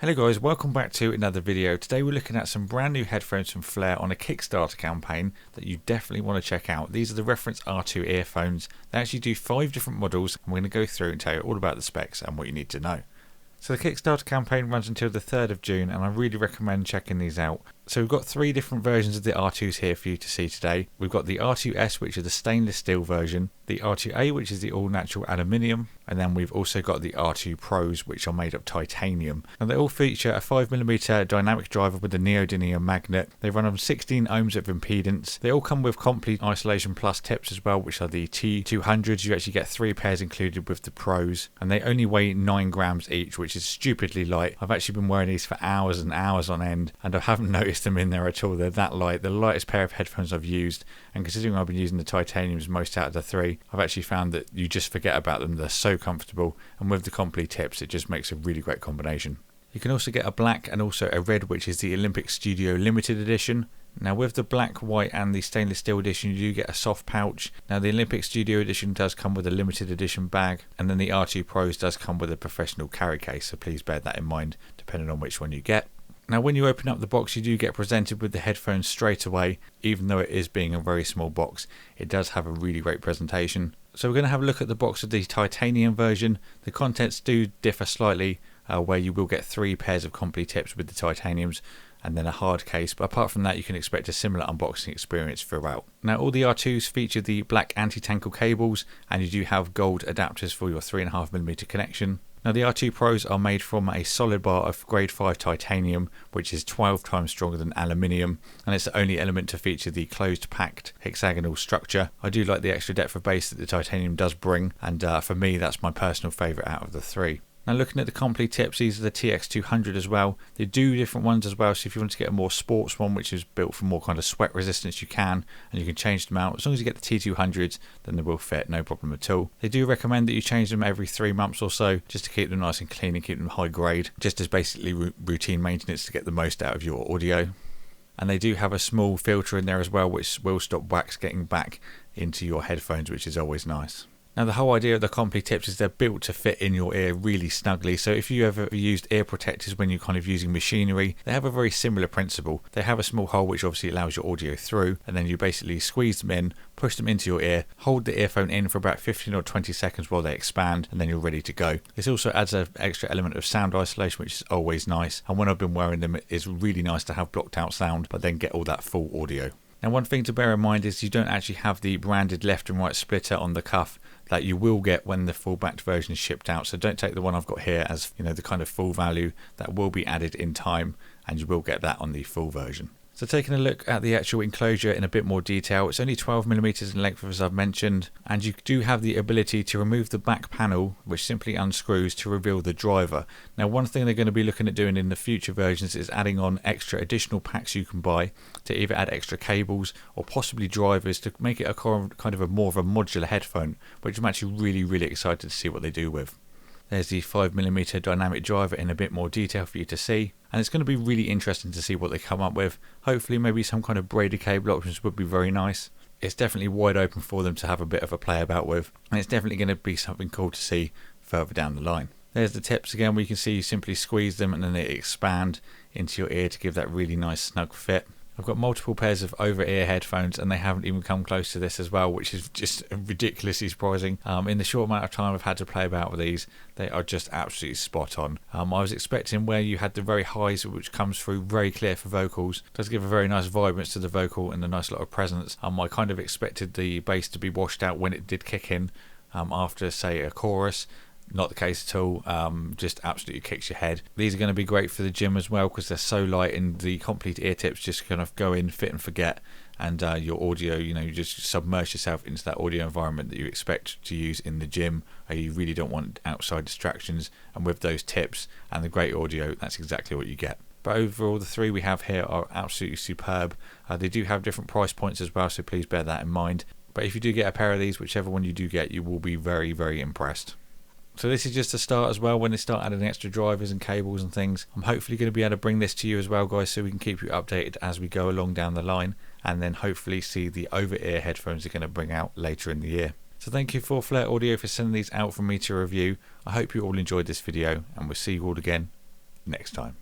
Hello guys, welcome back to another video. Today we're looking at some brand new headphones from Flare on a Kickstarter campaign that you definitely want to check out. These are the reference R2 earphones. They actually do 5 different models and we're going to go through and tell you all about the specs and what you need to know. So the Kickstarter campaign runs until the 3rd of June and I really recommend checking these out. So we've got 3 different versions of the R2s here for you to see today. We've got the R2S, which is the stainless steel version, the R2A, which is the all natural aluminium, and then we've also got the R2PROs, which are made of titanium. And they all feature a 5mm dynamic driver with a neodymium magnet. They run on 16 ohms of impedance. They all come with complete isolation plus tips as well, which are the T200s. You actually get 3 pairs included with the Pros, and they only weigh 9 grams each, which is stupidly light. I've actually been wearing these for hours and hours on end, and I haven't noticed them in there at all. They're that light, the lightest pair of headphones I've used, and considering I've been using the titaniums most out of the 3, I've actually found that you just forget about them. They're so comfortable, and with the complete tips it just makes a really great combination. You can also get a black and also a red, which is the Olympic Studio limited edition. Now with the black, white and the stainless steel edition you do get a soft pouch. Now the Olympic Studio edition does come with a limited edition bag, and then the R2 Pros does come with a professional carry case, so please bear that in mind depending on which one you get. Now when you open up the box you do get presented with the headphones straight away. Even though it is being a very small box, it does have a really great presentation. So we're going to have a look at the box of the titanium version. The contents do differ slightly, where you will get 3 pairs of complete tips with the titaniums and then a hard case, but apart from that you can expect a similar unboxing experience throughout. Now all the R2s feature the black anti-tangle cables, and you do have gold adapters for your 3.5mm connection. Now the R2 Pros are made from a solid bar of grade 5 titanium, which is 12 times stronger than aluminium, and it's the only element to feature the closed packed hexagonal structure. I do like the extra depth of bass that the titanium does bring, and for me that's my personal favourite out of the 3. Now looking at the complete tips, these are the TX200 as well. They do different ones as well, so if you want to get a more sports one which is built for more kind of sweat resistance you can, and you can change them out. As long as you get the T200s then they will fit, no problem at all. They do recommend that you change them every 3 months or so, just to keep them nice and clean and keep them high grade, just as basically routine maintenance to get the most out of your audio. And they do have a small filter in there as well which will stop wax getting back into your headphones, which is always nice. Now the whole idea of the complete tips is they're built to fit in your ear really snugly, so if you ever used ear protectors when you're kind of using machinery, they have a very similar principle. They have a small hole which obviously allows your audio through, and then you basically squeeze them in, push them into your ear, hold the earphone in for about 15 or 20 seconds while they expand, and then you're ready to go. This also adds an extra element of sound isolation, which is always nice, and when I've been wearing them it's really nice to have blocked out sound but then get all that full audio. Now one thing to bear in mind is you don't actually have the branded left and right splitter on the cuff that you will get when the full backed version is shipped out, so don't take the one I've got here as the kind of full value. That will be added in time and you will get that on the full version. So taking a look at the actual enclosure in a bit more detail, it's only 12mm in length as I've mentioned, and you do have the ability to remove the back panel which simply unscrews to reveal the driver. Now one thing they're going to be looking at doing in the future versions is adding on extra additional packs you can buy to either add extra cables or possibly drivers to make it a kind of a more of a modular headphone, which I'm actually really excited to see what they do with. There's the 5mm dynamic driver in a bit more detail for you to see, and it's going to be really interesting to see what they come up with. Hopefully maybe some kind of braided cable options would be very nice. It's definitely wide open for them to have a bit of a play about with, and it's definitely going to be something cool to see further down the line. There's the tips again, where you can see you simply squeeze them and then they expand into your ear to give that really nice snug fit. I've got multiple pairs of over-ear headphones and they haven't even come close to this as well, which is just ridiculously surprising. In the short amount of time I've had to play about with these, they are just absolutely spot on. I was expecting where you had the very highs, which comes through very clear for vocals, does give a very nice vibrance to the vocal and a nice lot of presence. I kind of expected the bass to be washed out when it did kick in after say a chorus. Not the case at all, just absolutely kicks your head. These are going to be great for the gym as well because they're so light, and the complete ear tips just kind of go in, fit and forget, and your audio, you just submerge yourself into that audio environment that you expect to use in the gym. You really don't want outside distractions, and with those tips and the great audio, that's exactly what you get. But overall the 3 we have here are absolutely superb. They do have different price points as well, so please bear that in mind. But if you do get a pair of these, whichever one you do get, you will be very impressed. So this is just a start as well. When they start adding extra drivers and cables and things, I'm hopefully going to be able to bring this to you as well, guys, so we can keep you updated as we go along down the line, and then hopefully see the over-ear headphones they're going to bring out later in the year. So thank you for Flare Audio for sending these out for me to review. I hope you all enjoyed this video, and we'll see you all again next time.